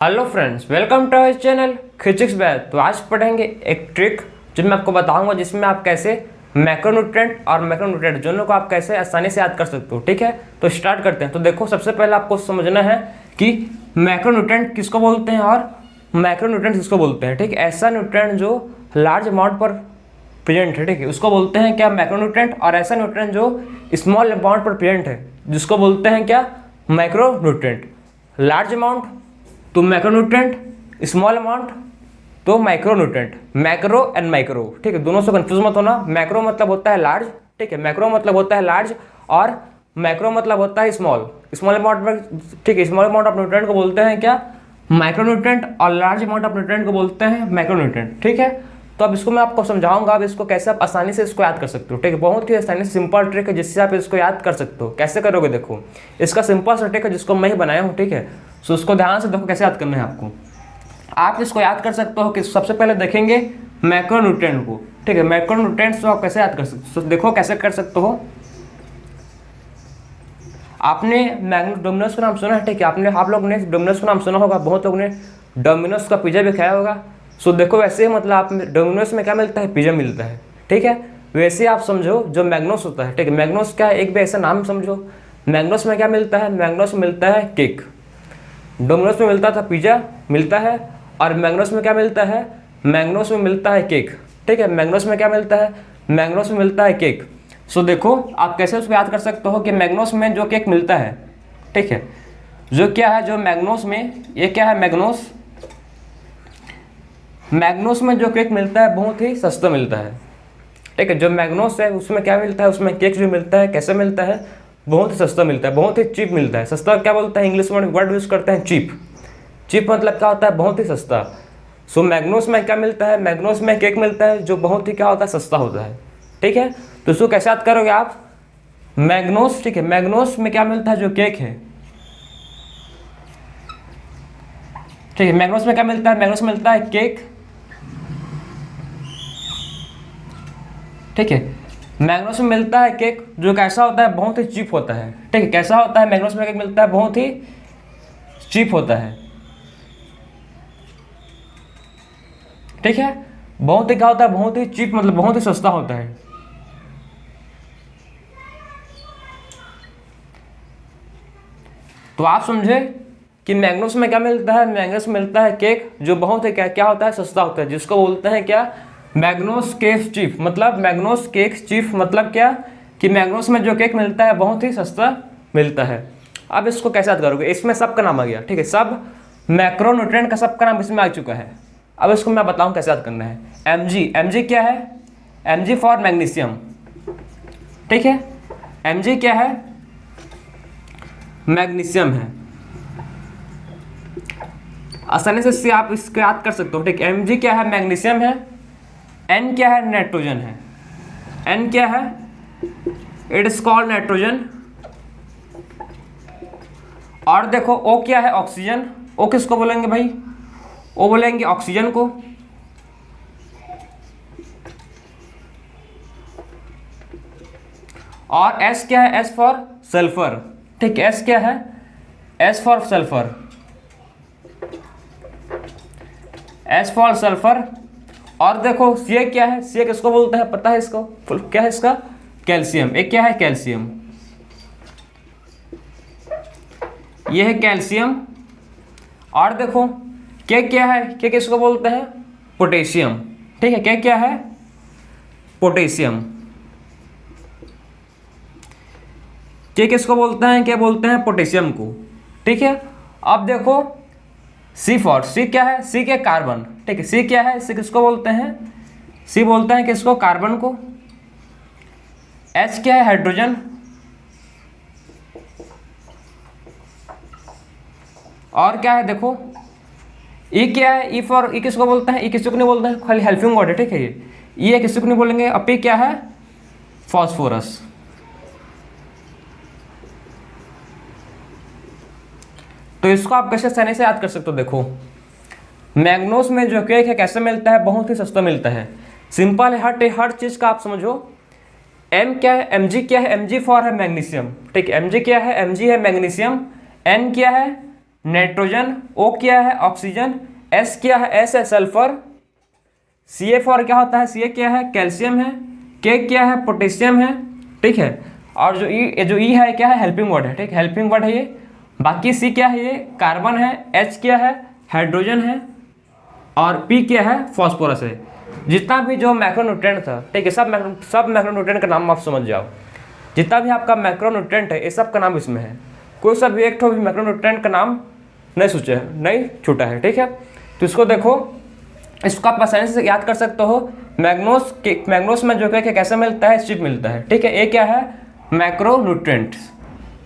Hello friends, welcome to our channel physics batch. तो आज पढ़ेंगे एक ट्रिक जो मैं आपको बताऊंगा, जिसमें आप कैसे मैक्रोन्यूट्रिएंट और मैक्रोन्यूट्रिएंट दोनों को आप कैसे आसानी से याद कर सकते हो। ठीक है, तो स्टार्ट करते हैं। तो देखो, सबसे पहले आपको समझना है कि मैक्रोन्यूट्रिएंट किसको बोलते हैं और मैक्रोन्यूट्रिएंट किसको बोलते हैं। ठीक है, ऐसा न्यूट्रिएंट जो लार्ज अमाउंट पर प्रेजेंट है, ठीक है, उसको बोलते हैं क्या, मैक्रोन्यूट्रिएंट। और ऐसा न्यूट्रिएंट जो स्मॉल अमाउंट पर प्रेजेंट है, जिसको बोलते हैं क्या, माइक्रोन्यूट्रिएंट। लार्ज अमाउंट तो मैक्रोन्यूट्रिएंट, स्मॉल अमाउंट तो माइक्रोन्यूट्रिएंट। मैक्रो एंड माइक्रो, ठीक है, दोनों से कंफ्यूज मत होना। मैक्रो मतलब होता है लार्ज, ठीक है, मैक्रो मतलब होता है लार्ज, और माइक्रो मतलब होता है स्मॉल। स्मॉल अमाउंट में, ठीक है, स्मॉल अमाउंट ऑफ न्यूट्रिएंट को बोलते हैं क्या, माइक्रोन्यूट्रिएंट, और लार्ज अमाउंट ऑफ न्यूट्रिएंट को बोलते हैं मैक्रोन्यूट्रिएंट। ठीक है, तो अब इसको मैं आपको समझाऊंगा, अब इसको कैसे आप आसानी से इसको याद कर सकते हो। ठीक है, बहुत ही आसानी से सिंपल ट्रिक है जिससे आप इसको याद कर सकते हो। कैसे करोगे, देखो, इसका सिंपल सा ट्रिक है जिसको मैं ही बनाया हूँ। ठीक है, सो उसको ध्यान से देखो कैसे याद करना है आपको। आप इसको याद कर सकते हो कि सबसे पहले देखेंगे मैक्रोन्यूट्रिएंट को। ठीक है, मैक्रोन्यूट्रिएंट्स को आप कैसे याद कर सकते हो, देखो कैसे कर सकते हो। आपने डोमिनोज का नाम सुना है, ठीक है, आप लोग ने डोमिनोज का नाम सुना होगा, बहुत लोग ने डोमिनोज का पिज्जा भी खाया होगा। सो देखो, वैसे ही मतलब आप डोमिनोज में क्या मिलता है, पिज्जा मिलता है। ठीक है, वैसे आप समझो जो मैग्नोस होता है। ठीक है, मैग्नोस क्या है, एक भी ऐसा नाम समझो। मैग्नोस में क्या मिलता है, मैग्नोस में मिलता है केक। डोमिनोज में मिलता था पिज्जा, मिलता है, और मैग्नोस में क्या मिलता है, मैग्नोस में मिलता है केक। ठीक है, मैग्नोस में क्या मिलता है, मैग्नोस में मिलता है केक। सो देखो, आप कैसे उसको याद कर सकते हो कि मैग्नोस में जो केक मिलता है, ठीक है, जो क्या है, जो मैग्नोस में, ये क्या है, मैग्नोस, मैग्नोस में जो केक मिलता है बहुत ही सस्ता मिलता है। ठीक है, जो मैग्नोस है उसमें क्या मिलता है, उसमें केक जो मिलता है कैसे मिलता है, बहुत ही सस्ता मिलता है, बहुत ही चीप मिलता है। सस्ता क्या बोलता है, इंग्लिश में वर्ड यूज करते हैं चीप। चीप मतलब क्या होता है, बहुत ही सस्ता। सो मैग्नोस में क्या मिलता है, मैग्नोस में केक मिलता है जो बहुत ही क्या होता है, सस्ता होता है। ठीक है, तो इसको कैसे याद करोगे आप, मैग्नोस, ठीक है, मैग्नोस में क्या मिलता है, जो केक है। ठीक है, मैग्नोस में क्या मिलता है, मैग्नोस में मिलता है केक। ठीक है, मैग्नोस में मिलता है केक जो कैसा होता है, बहुत ही चीप होता है। ठीक है, कैसा होता है, मैग्नोस में केक मिलता है बहुत ही चीप होता है। ठीक है, बहुत ही क्या होता है, बहुत ही चीप मतलब बहुत ही सस्ता होता है। तो आप समझे कि मैग्नोस में क्या मिलता है, मैग्नोस में मिलता है केक जो बहुत ही क्या होता है, सस्ता होता है, जिसको बोलते हैं क्या, मैग्नोस केक चीफ। मतलब मैग्नोस केक चीफ मतलब क्या, कि मैग्नोस में जो केक मिलता है बहुत ही सस्ता मिलता है। अब इसको कैसे याद करोगे, इसमें सब का नाम आ गया। ठीक है, सब मैक्रोन्यूट्रिएंट का सबका नाम इसमें आ चुका है। अब इसको मैं बताऊं कैसे याद करना है। Mg, Mg क्या है, Mg फॉर मैग्नीशियम। ठीक है, Mg क्या है, मैग्नीशियम है। आसानी से आप इसको याद कर सकते हो। ठीक, Mg क्या है, मैग्नीशियम है। N क्या है, नाइट्रोजन है। N क्या है, इट इज कॉल्ड नाइट्रोजन। और देखो O क्या है, ऑक्सीजन। O किसको बोलेंगे भाई, O बोलेंगे ऑक्सीजन को। और S क्या है, S फॉर सल्फर। ठीक, S क्या है, S for sulphur, S for sulphur. और देखो Ca क्या है, Ca किसको बोलते हैं, पता है इसको, क्या है इसका, कैल्शियम। एक क्या है, कैल्शियम, ये है कैल्शियम। और देखो K क्या है, K किसको बोलते हैं, पोटेशियम। ठीक है, K क्या है, पोटेशियम। K किसको बोलते हैं, क्या बोलते हैं, पोटेशियम को। ठीक है, अब देखो C फॉर, C क्या है, C क्या, कार्बन। ठीक है, C क्या है, C किसको बोलते हैं, C बोलते हैं किसको, कार्बन को। H क्या है, हाइड्रोजन। और क्या है, देखो E क्या है, E फॉर, E किसको बोलते हैं, E किसको नहीं बोलते हैं, खाली हेल्पिंग वर्ड है। ठीक है, ये किसको नहीं बोलेंगे। अब P क्या है, फॉस्फोरस। तो इसको आप कैसे आसानी से याद कर सकते हो। देखो, मैग्नोस में जो केक है कैसे मिलता है, बहुत ही सस्ता मिलता है। सिंपल है, हर चीज का आप समझो। M क्या है, Mg क्या है, Mg फॉर है मैग्नीशियम। ठीक है, Mg क्या है, Mg है मैग्नीशियम। N क्या है, नाइट्रोजन, O क्या है ऑक्सीजन, S क्या है, S है सल्फर, CF क्या होता है, Ca क्या है कैल्शियम है, K क्या है पोटेशियम है, ठीक है। और जो E है क्या है हेल्पिंग वर्ड है, ठीक, हेल्पिंग वर्ड है ये। बाकी C क्या है ये कार्बन है, H क्या है हाइड्रोजन है, और P क्या है फॉस्फोरस है। जितना भी जो मैक्रोन्यूट्रिएंट था, ठीक है, सब मैक्रोन्यूट्रिएंट का नाम आप समझ जाओ। जितना भी आपका मैक्रोन्यूट्रिएंट है ये सब का नाम इसमें है। कोई सा भी एक तो भी मैक्रोन्यूट्रिएंट का नाम नहीं सोचे है, नहीं छूटा है, ठीक है। तो इसको देखो, इसको आप आसानी से याद कर सकते हो। मैग्नोस में जो है कैसे मिलता है, चिप मिलता है, ठीक है। ये क्या है मैक्रोन्यूट्रिएंट।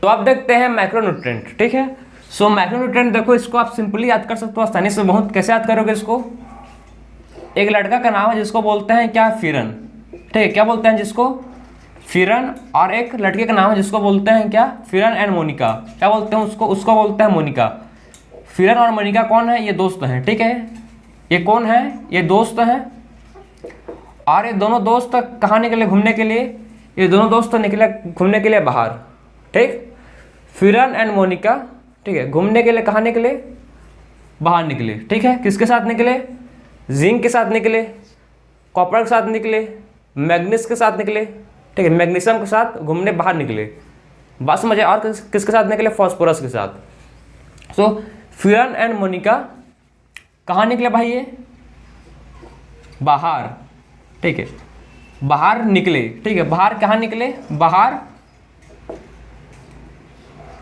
तो आप देखते हैं मैक्रोन्यूट्रिएंट, ठीक है। सो मैक्रोन्यूट्रिएंट देखो, इसको आप सिंपली याद कर सकते हो आसानी से बहुत। कैसे याद करोगे इसको, एक लड़का का नाम है जिसको बोलते हैं क्या फिरन, ठीक है, क्या बोलते हैं जिसको फिरन, और एक लड़के का नाम है जिसको बोलते हैं क्या फिरन एंड मोनिका। क्या बोलते हैं उसको बोलते हैं मोनिका। फिरन और मोनिका कौन है, ये दोस्त हैं, ठीक है। ये कौन है, ये दोस्त हैं। और ये दोनों दोस्त कहाँ निकले घूमने के लिए, ये दोनों दोस्त निकले घूमने के लिए बाहर, ठीक। फिरन एंड मोनिका, ठीक है, घूमने के लिए कहाँ निकले, बाहर निकले, ठीक है। किसके साथ निकले, जिंक के साथ निकले, कॉपर के साथ निकले, मैग्नीस के साथ निकले, ठीक है, मैग्नीशियम के साथ घूमने बाहर निकले, बात समझे। और किसके साथ निकले, फॉस्फोरस के साथ। सो फिरन एंड मोनिका कहाँ निकले भाई, ये बाहर, ठीक है, बाहर निकले, ठीक है। बाहर कहाँ निकले, बाहर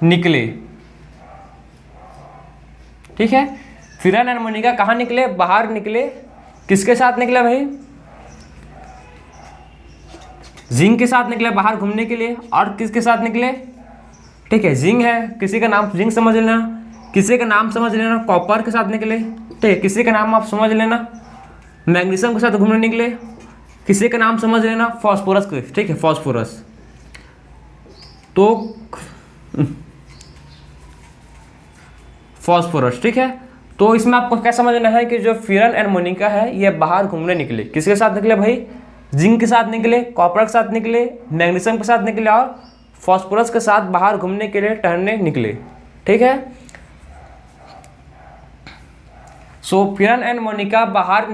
निकले, ठीक है। फिरन एंड मोनिका कहाँ निकले, बाहर निकले। किसके साथ निकले भाई, जिंक के साथ निकले बाहर घूमने के लिए। और किसके साथ निकले, ठीक है, जिंक है, किसी का नाम जिंक समझ लेना, किसी का नाम समझ लेना कॉपर के साथ निकले, ठीक है, किसी का नाम आप समझ लेना मैग्नीशियम के साथ घूमने निकले, किसी का नाम समझ लेना फॉस्फोरस के, ठीक है, फॉस्फोरस। तो फॉस्फोरस, ठीक है। तो इसमें आपको क्या समझना है कि जो फिरन एंड मोनिका है ये बाहर घूमने निकले। किसके साथ निकले भाई, जिंक के साथ निकले, कॉपर के साथ निकले, मैग्नीशियम के साथ निकले, और फॉस्फोरस के साथ बाहर घूमने के लिए टहलने निकले, ठीक है। सो फिरन एंड मोनिका बाहर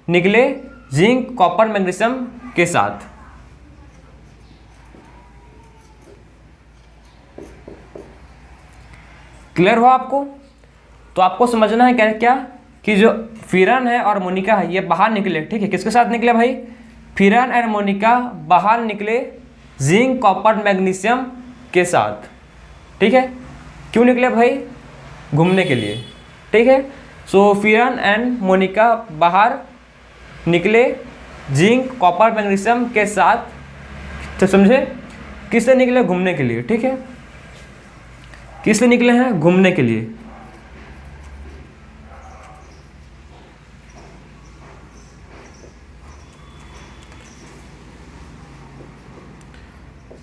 निकले जिंक कॉपर मैग्नीशियम के साथ। क्लियर हुआ आपको। तो आपको समझना है क्या कि जो फिरन है और मोनिका है ये बाहर निकले, ठीक है। किसके साथ निकले भाई, फिरन एंड मोनिका बाहर निकले जिंक कॉपर मैग्नीशियम के साथ, ठीक है। क्यों निकले भाई, घूमने के लिए, ठीक है। सो फिरन एंड मोनिका बाहर निकले जिंक कॉपर मैग्नीशियम के साथ, तो समझे। किससे निकले, घूमने के लिए, ठीक है। किससे निकले हैं, घूमने के लिए।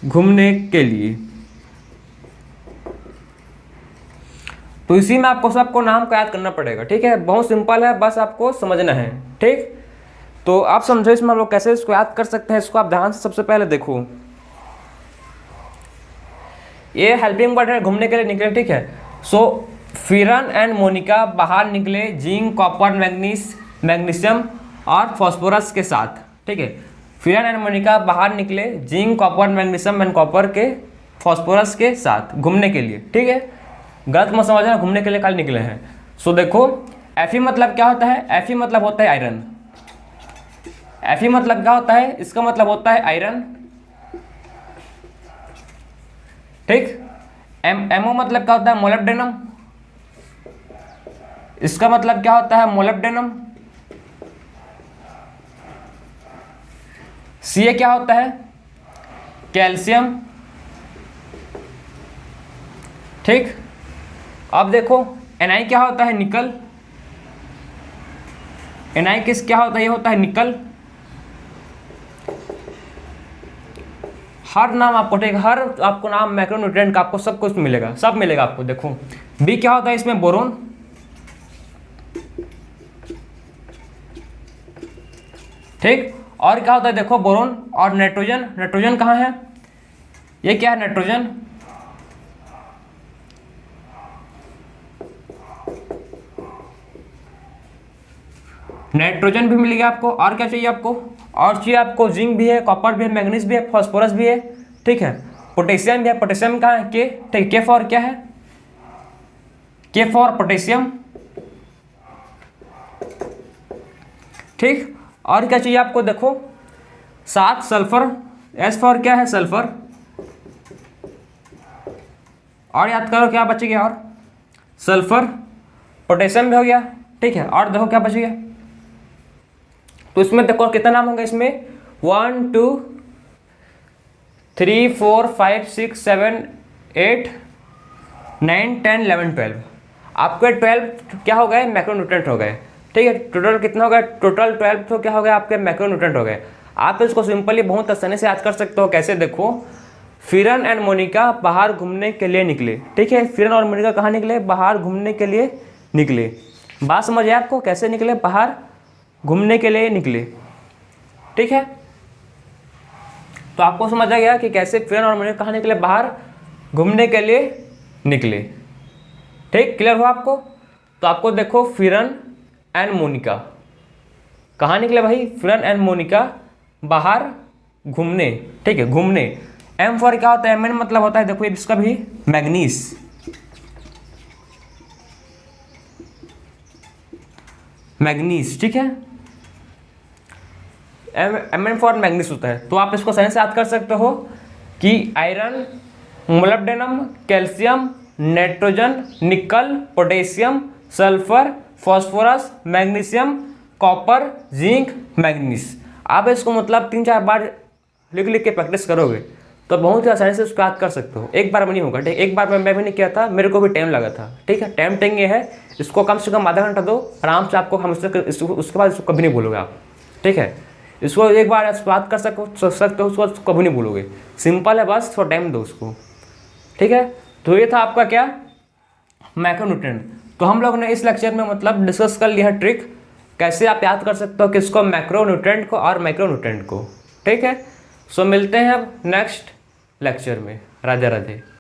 घूमने के लिए। तो इसी में आपको सबको नाम को याद करना पड़ेगा, ठीक है। बहुत सिंपल है, बस आपको समझना है, ठीक। तो आप समझो इसमें हम लोग कैसे इसको याद कर सकते हैं। इसको आप ध्यान से सबसे पहले देखो, ये हेल्पिंग वर्ड है, घूमने के लिए निकले, ठीक है। सो फिरन एंड मोनिका बाहर निकले जिंक कॉपर मैग्नीशियम और फॉस्फोरस के साथ, ठीक है। फिरन एंड मोनिका बाहर निकले zinc copper magnesium and copper के फॉस्फोरस के साथ घूमने के लिए, ठीक है। गलत मत समझना, घूमने के लिए खाली निकले हैं। सो देखो Fe मतलब क्या होता है, Fe मतलब होता है आयरन। Fe मतलब क्या होता है, इसका मतलब होता है आयरन, ठीक। MO मतलब क्या होता है, मोलिब्डेनम। इसका मतलब क्या होता है, मोलिब्डेनम। Ca क्या होता है, कैल्शियम, ठीक। अब देखो Na क्या होता है, निकल। Na किस क्या होता है, ये होता है निकल। हर नाम आपको, ठीक, हर आपको नाम मैक्रोन्यूट्रिएंट का आपको सब कुछ मिलेगा, सब मिलेगा आपको। देखो B क्या होता है, इसमें बोरोन, ठीक। और क्या होता है, देखो बोरोन और नाइट्रोजन। नाइट्रोजन कहाँ है, ये क्या है नाइट्रोजन, नाइट्रोजन भी मिल गया आपको। और क्या चाहिए आपको? और चाहिए आपको जिंक भी है, कॉपर भी है, मैग्नीज भी है, फास्फोरस भी है, ठीक है, पोटेशियम भी है। पोटेशियम कहाँ है? के, ठीक, के फॉर क्या है? के फॉर पोटेशियम, ठीक। और क्या चाहिए आपको? देखो 7 सल्फर, एस फॉर क्या है? सल्फर। और याद करो क्या बच गया? और सल्फर, पोटेशियम भी हो गया, ठीक है। और देखो क्या बच गया, तो इसमें देखो कितना नाम होगा इसमें? 1 2 3 4 5 6 7 8 9 10 11 12। आपके 12 क्या हो गए? मैक्रोन्यूट्रेंट हो गए, ठीक है। टोटल कितना हो गया? टोटल 12 तो क्या हो गया? आपके मैक्रोन्यूट्रेंट हो गए। आप इसको सिंपली बहुत आसानी से याद कर सकते हो। कैसे? देखो, फिरन एंड मोनिका बाहर घूमने के लिए निकले, ठीक है। फिरन और मोनिका कहाँ निकले? बाहर घूमने के लिए निकले। बात समझ आए आपको? कैसे निकले? बाहर घूमने के लिए निकले, ठीक है। तो आपको समझ आ गया कि कैसे फिरन और मोनिका कहाँ निकले? बाहर घूमने के लिए निकले, ठीक। क्लियर हुआ आपको? तो आपको देखो फिरन एंड मोनिका कहाँ निकले भाई? फिरन एंड मोनिका बाहर घूमने, ठीक है, घूमने। एम फॉर क्या होता है? एम मतलब होता है, देखो इसका भी मैग्नीज, मैग्नीज, ठीक है। एम फॉर मैग्नीज होता है। तो आप इसको सही से याद कर सकते हो कि आयरन, मोलिब्डेनम, कैल्शियम, नाइट्रोजन, निकल, potassium, sulphur, phosphorus, magnesium, copper, zinc, manganese. आप इसको मतलब 3-4 बार लिख लिख के प्रैक्टिस करोगे तो बहुत ही आसानी से उसको याद कर सकते हो। एक बार में नहीं होगा, ठीक। एक बार में मैं भी नहीं किया था, मेरे को भी टाइम लगा था, ठीक है। टाइम टेंग ये है, इसको कम से कम आधा घंटा दो आराम से, आपको हम उसके बाद इसको कभी नहीं भूलोगे आप, ठीक है। इसको एक बार याद कर सकते हो, उसको कभी नहीं भूलोगे। सिंपल है, बस थोड़ा टाइम दो उसको, ठीक है। तो ये था आपका क्या? मैक्रोन्यूट्रिएंट। तो हम लोग ने इस लेक्चर में मतलब डिस्कस कर लिया ट्रिक कैसे आप याद कर सकते हो किसको? मैक्रोन्यूट्रिएंट को और माइक्रोन्यूट्रिएंट को, ठीक है। सो मिलते हैं अब नेक्स्ट लेक्चर में। राधे राधे।